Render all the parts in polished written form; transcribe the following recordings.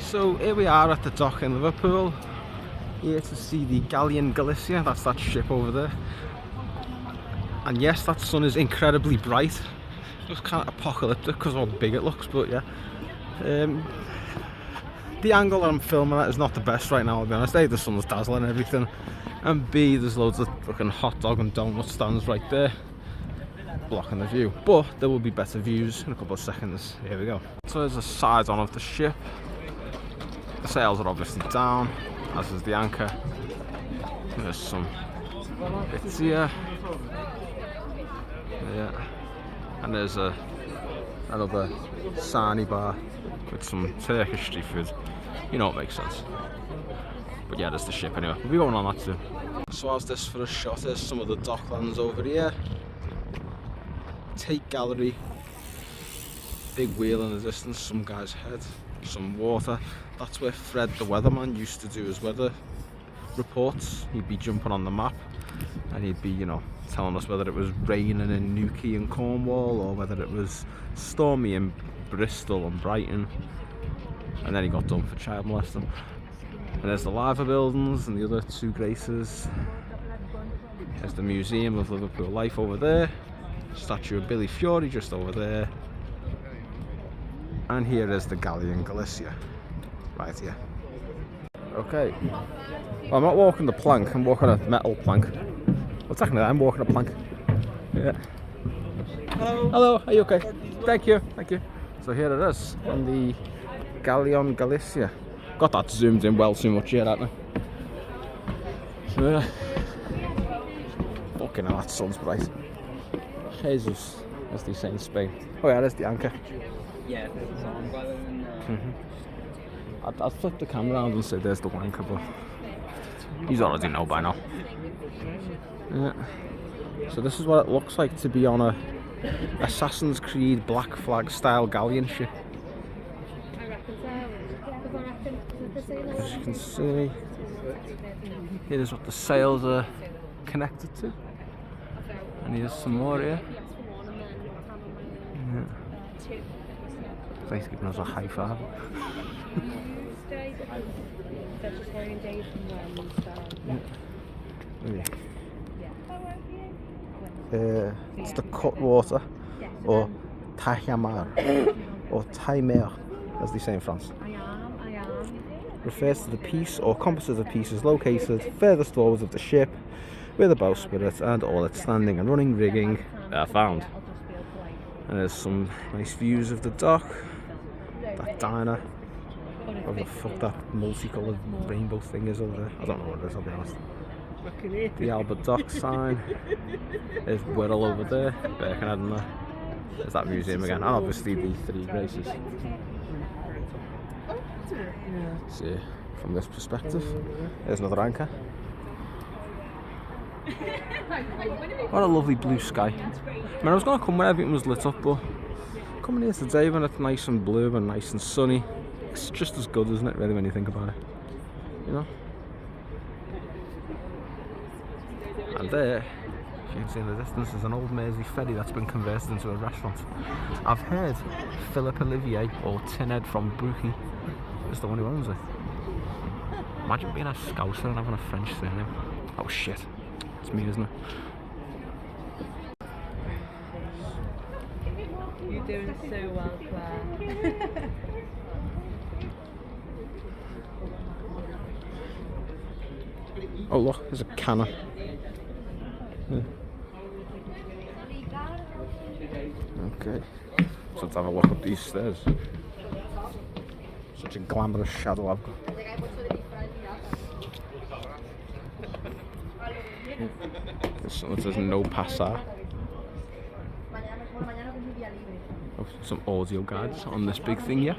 So here we are at the dock in Liverpool, here to see the Galeon Galicia. That's that ship over there. And yes, that sun is incredibly bright. It looks kind of apocalyptic because of how big it looks, but yeah. The angle that I'm filming at is not the best right now, I'll be honest. A, the sun's dazzling and everything, and B, there's loads of fucking hot dog and donut stands right there blocking the view, but there will be better views in a couple of seconds. Here we go. So there's a side on of the ship. The sails are obviously down, as is the anchor. There's some bits here. Yeah. And there's another sarnie bar with some Turkish street food. You know, it makes sense. But yeah, there's the ship anyway. We'll be going on that soon. So how's this for a shot? There's some of the docklands over here. Tate Gallery. Big wheel in the distance, some guy's head, some water. That's where Fred the weatherman used to do his weather reports. He'd be jumping on the map and he'd be, you know, telling us whether it was raining in Newquay and Cornwall or whether it was stormy in Bristol and Brighton. And then he got done for child molesting. And there's the Liver buildings and the other two graces. There's the Museum of Liverpool Life over there. Statue of Billy Fury just over there. And here is the Galeon Galicia, right here. Okay, well, I'm not walking the plank, I'm walking a metal plank. Well, technically I'm walking a plank. Yeah. Hello. Hello, are you okay? Thank you, thank you. So here it is, on the Galeon Galicia. Got that zoomed in well too much here, haven't I? So yeah. Fucking hell, that sun's bright. Jesus, as they say in Spain. Oh yeah, there's the anchor. Yeah, there's a song rather than... I'd flip the camera around and say there's the wanker, but he's already know by now. Yeah. So this is what it looks like to be on a Assassin's Creed Black Flag style galleon ship. As you can see, here's what the sails are connected to. And here's some more here. Yeah. Basically giving us a high five. It's the Cutwater, or Tajamar, or Taimer, as they say in France. Refers to the piece or composite of pieces located furthest forward of the ship, where the bowsprit and all its standing and running rigging are found. And there's some nice views of the dock, that diner, whatever the fuck that multicoloured rainbow thing is over there. I don't know what it is, I'll be honest. The Albert Dock sign. There's Wirral over there, Birkenhead in there. There's that museum again, and obviously the three graces. See, from this perspective, there's another anchor. What a lovely blue sky. I mean, I was going to come when everything was lit up, but coming here today when it's nice and blue and nice and sunny, it's just as good, isn't it, really, when you think about it? You know? And there, if you can see in the distance, there's an old Mersey ferry that's been converted into a restaurant. I've heard Philip Olivier, or Tinhead from Brookie, is the one who owns it. Imagine being a Scouser and having a French surname. Oh shit. It's me, isn't it? You're doing so well, Claire. Oh look, there's a cannon. Yeah. Okay, so let's have a look up these stairs. Such a glamorous shadow I've got. It says no passar. Oh, some audio guides on this big thing here.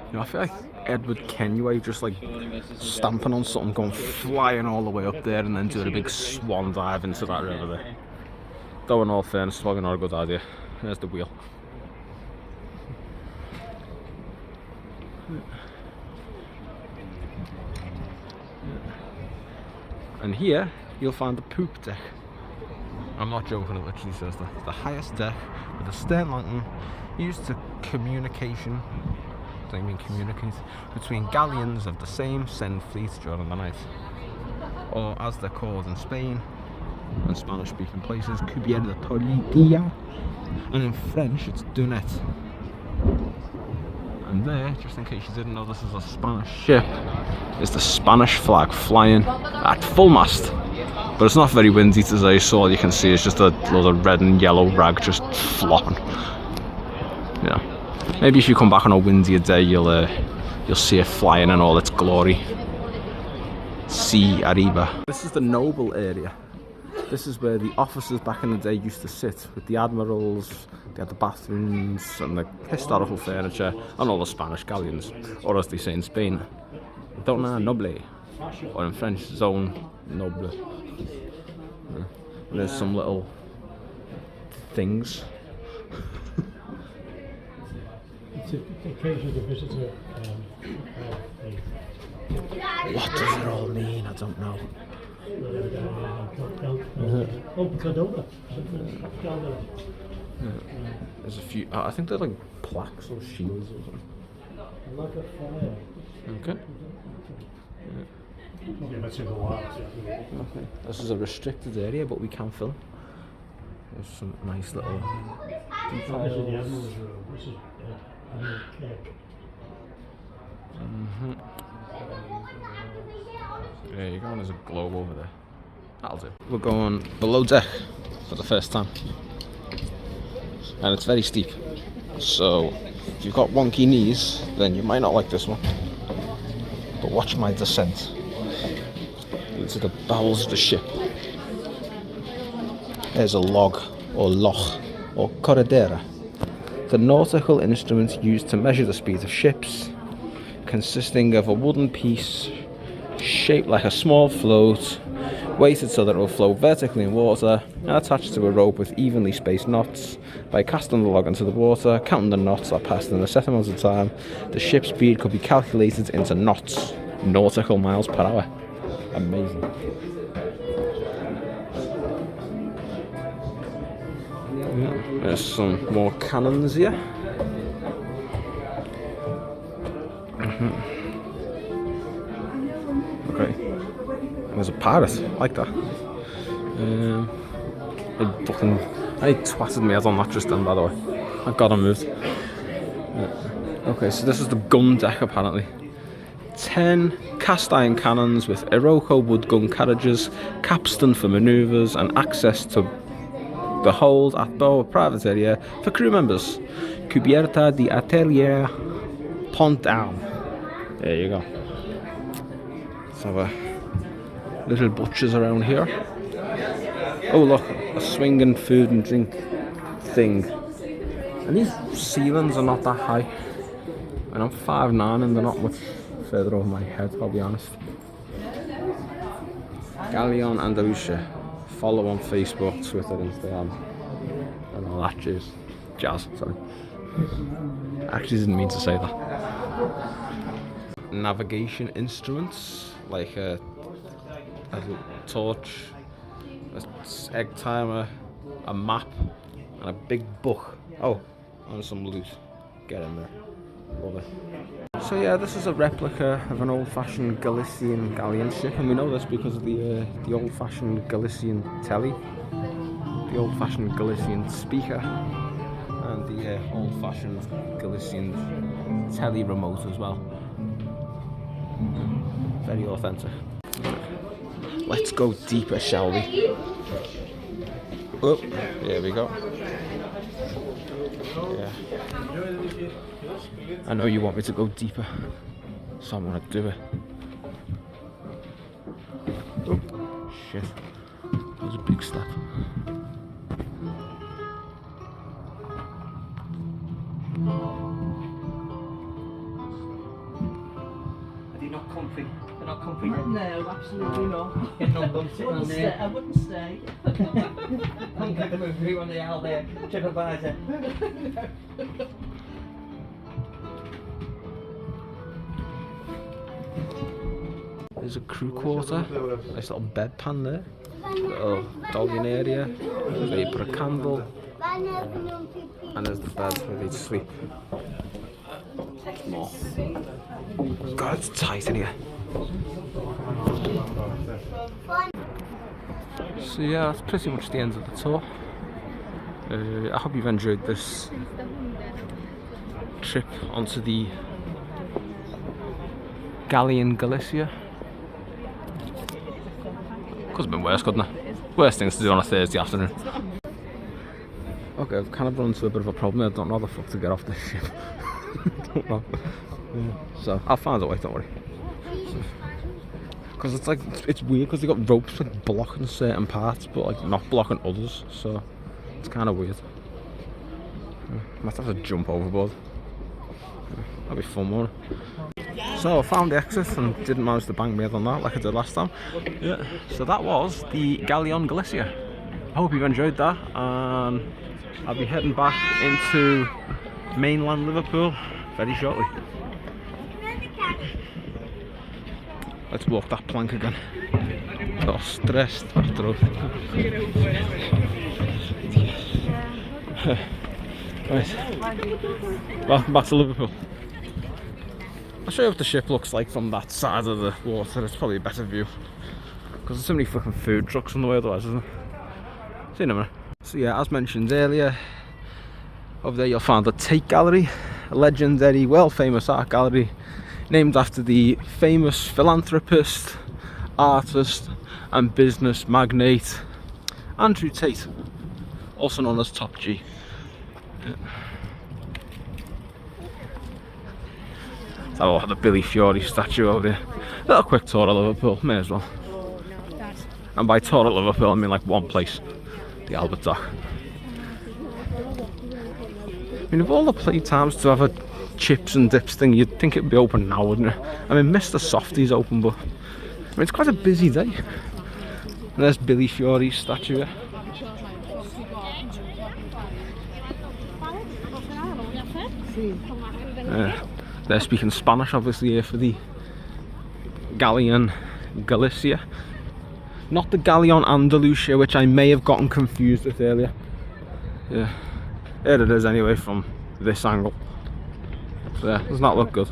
You know, I feel like Edward Kenway just like stamping on something, going flying all the way up there and then doing a big swan dive into that river there. Though in all fairness, it's probably not a good idea. There's the wheel. And here you'll find the poop deck. I'm not joking, it literally says that. The highest deck with a stern lantern used to communication they may communicate between galleons of the same send fleet during the night. Or as they're called in Spain and Spanish-speaking places, cubierta, and in French it's dunette. And there, just in case you didn't know this is a Spanish ship, is the Spanish flag flying at full mast. But it's not very windy today, so all you can see is just a load of red and yellow rag just flopping. Yeah. Maybe if you come back on a windier day, you'll see it flying in all its glory. See arriba. This is the noble area. This is where the officers back in the day used to sit with the admirals. They had the bathrooms and the historical furniture and all the Spanish galleons, or as they say in Spain, dona noble, or in French, zone noble. Yeah. And there's some little things. It's occasionally the visitor. What does it all mean? I don't know. There's a few. I think they're like plaques or shields or something. Okay. Okay. This is a restricted area, but we can film. There's some nice little details. There you go, and there's a globe over there. That'll do. We're going below deck for the first time. And it's very steep. So, if you've got wonky knees, then you might not like this one. But watch my descent into the bowels of the ship. There's a log, or loch, or corredera. The nautical instrument used to measure the speed of ships, consisting of a wooden piece shaped like a small float, weighted so that it will flow vertically in water, and attached to a rope with evenly spaced knots. By casting the log into the water, counting the knots that passed in a set amount of time, the ship's speed could be calculated into knots, nautical miles per hour. Amazing. Yeah, there's some more cannons here. Okay. There's a pirate, I like that. He twatted me head on that just then, by the way. I got him moved. Okay, so this is the gun deck apparently. 10 cast iron cannons with Iroko wood gun carriages, capstan for manoeuvres, and access to the hold at bow private area for crew members. Cubierta de atelier, pont down. There you go. Let's have a little butchers around here. Oh look, a swinging food and drink thing. And these ceilings are not that high. And I'm 5'9" and they're not much further over my head, I'll be honest. Galeon Galicia. Follow on Facebook, Twitter, Instagram, and all that jazz. Sorry. I actually didn't mean to say that. Navigation instruments like a torch, an egg timer, a map, and a big book. Oh, and some loot. Get in there. Love it. So yeah, this is a replica of an old-fashioned Galician galleon ship, and we know this because of the old-fashioned Galician telly, the old-fashioned Galician speaker, and the old-fashioned Galician telly remote as well. Very authentic. Let's go deeper, shall we? Oh, here we go. Yeah. I know you want me to go deeper, so I'm gonna do it. Oh, shit. That was a big step. Are they not comfy? They're not comfy? No, absolutely not. Getting on them sitting on there. I wouldn't stay. I'm going to move through on the aisle there. TripAdvisor. There's a crew quarter, nice little bedpan there, little dollion area, where you put a candle, and there's the bed where they sleep. more. God, it's tight in here. So yeah, that's pretty much the end of the tour. I hope you've enjoyed this trip onto the Galeon Galicia. Could have been worse, couldn't it? Worst things to do on a Thursday afternoon. Okay, I've kind of run into a bit of a problem. I don't know how the fuck to get off this ship. Don't know. Yeah. So I'll find a way, don't worry. Because it's like, it's weird because they got ropes like blocking certain parts but like not blocking others, so it's kind of weird. Might have to jump overboard. That'll be fun, won't it? So I found the exit and didn't manage to bang my head on that like I did last time. Yeah. So that was the Galeon Galicia. I hope you've enjoyed that, and I'll be heading back into mainland Liverpool very shortly. Let's walk that plank again. Got stressed after all. Right. Welcome back to Liverpool. I'll show you what the ship looks like from that side of the water. It's probably a better view because there's so many fucking food trucks on the way otherwise, isn't there? See you in a minute. So yeah, as mentioned earlier, over there you'll find the Tate Gallery, a legendary, world famous art gallery named after the famous philanthropist, artist and business magnate Andrew Tate, also known as Top G. Yeah. So the Billy Fiore statue over there. A little quick tour of Liverpool, may as well. And by tour of Liverpool I mean like one place, the Albert Dock. I mean, of all the playtimes to have a chips and dips thing, you'd think it'd be open now, wouldn't it? I mean, Mr. Softy's open, but I mean, it's quite a busy day. And there's Billy Fiore's statue here. They're speaking Spanish obviously here for the Galeon Galicia. Not the Galeon Andalusia, which I may have gotten confused with earlier. Yeah, there it is anyway from this angle. So yeah, does not look good.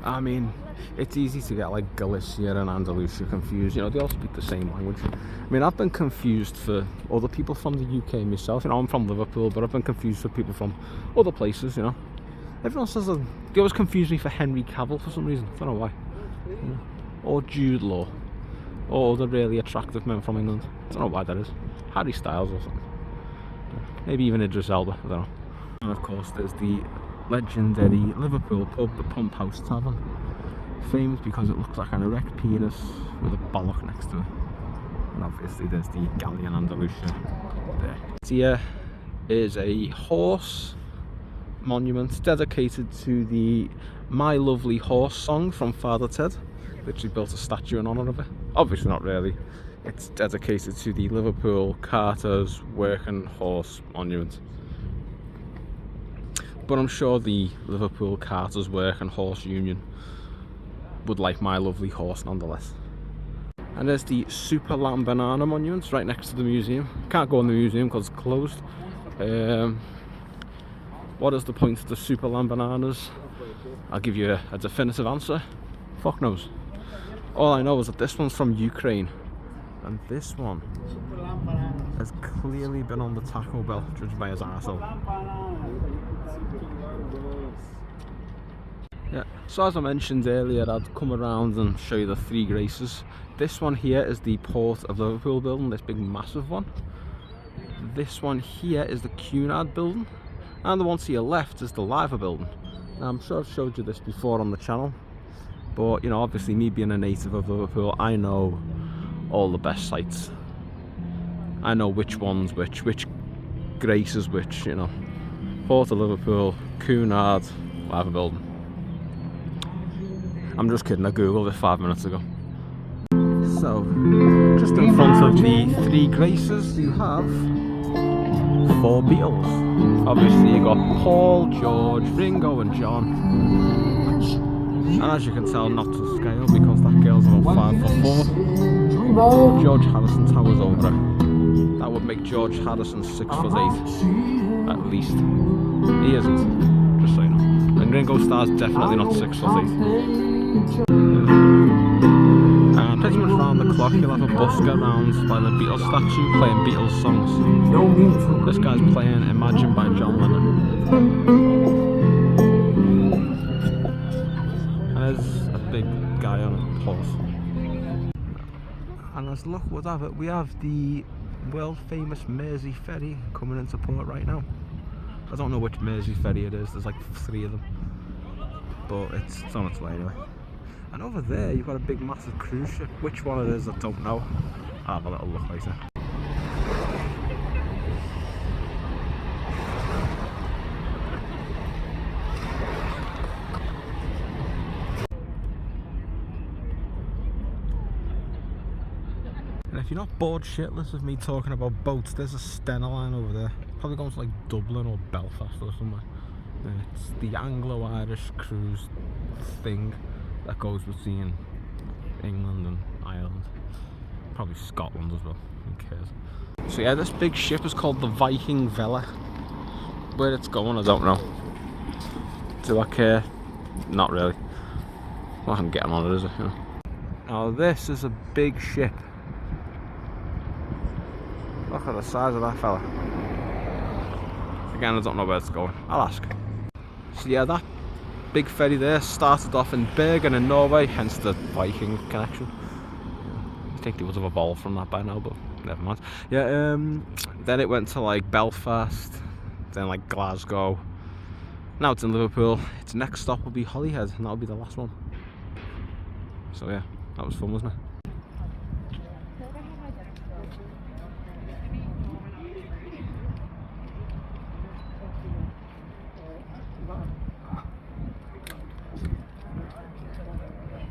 I mean, it's easy to get like Galicia and Andalusia confused, you know, they all speak the same language. I mean, I've been confused for other people from the UK myself, you know, I'm from Liverpool, but I've been confused for people from other places, you know. Everyone says that they always confuse me for Henry Cavill for some reason, I don't know why. You know? Or Jude Law, or other really attractive men from England, I don't know why that is. Harry Styles or something. Maybe even Idris Elba, I don't know. And of course there's the legendary Liverpool pub, the Pump House Tavern. Famous because it looks like an erect penis with a bollock next to it. And obviously there's the Galeon Andalusia there. Here is a horse monument dedicated to the My Lovely Horse song from Father Ted. Literally built a statue in honour of it. Obviously not really. It's dedicated to the Liverpool Carters Working Horse Monument. But I'm sure the Liverpool Carters Working Horse Union would like My Lovely Horse nonetheless. And there's the Super Lamb Banana Monument right next to the museum. Can't go in the museum because it's closed. What is the point of the Super Lamb Bananas? I'll give you a definitive answer. Fuck knows. All I know is that this one's from Ukraine. And this one has clearly been on the Taco Bell, judged by his arsehole. Yeah, so as I mentioned earlier, I'd come around and show you the Three Graces. This one here is the Port of Liverpool building, this big massive one. This one here is the Cunard building. And the one to your left is the Liver building. Now, I'm sure I've showed you this before on the channel. But, you know, obviously me being a native of Liverpool, I know all the best sites. I know which one's which Grace is which, you know. Port of Liverpool, Cunard, Liver building. I'm just kidding, I googled it 5 minutes ago. So, just in front of the Three Graces, you have 4 Beatles. Obviously you got Paul, George, Ringo and John. And as you can tell, not to scale because that girl's about 5'4". George Harrison towers over her. That would make George Harrison 6'8", at least. He isn't, just so you know. And Ringo Starr's definitely not 6 foot 8. Pretty much round the clock you'll have a busker around by the Beatles statue playing Beatles songs. This guy's playing Imagine by John Lennon. And there's a big guy on a horse. And as luck would have it, we have the world famous Mersey ferry coming into port right now. I don't know which Mersey ferry it is, there's like 3 of them. But it's on its way anyway. And over there you've got a big massive cruise ship. Which one it is I don't know. I'll have a little look later. And if you're not bored shitless of me talking about boats, there's a Stena line over there. Probably going to like Dublin or Belfast or somewhere. And it's the Anglo-Irish cruise thing that goes between England and Ireland. Probably Scotland as well, who cares. So yeah, this big ship is called the Viking Vela. Where it's going I don't know. Do I care? Not really. Well, I'm getting on it, is it? You know? Now this is a big ship. Look at the size of that fella. Again, I don't know where it's going. I'll ask. So yeah, that big ferry there started off in Bergen in Norway, hence the Viking connection. I think they would have evolved from that by now, but never mind. Yeah, then it went to like Belfast, then like Glasgow. Now it's in Liverpool. Its next stop will be Holyhead, and that'll be the last one. So yeah, that was fun, wasn't it?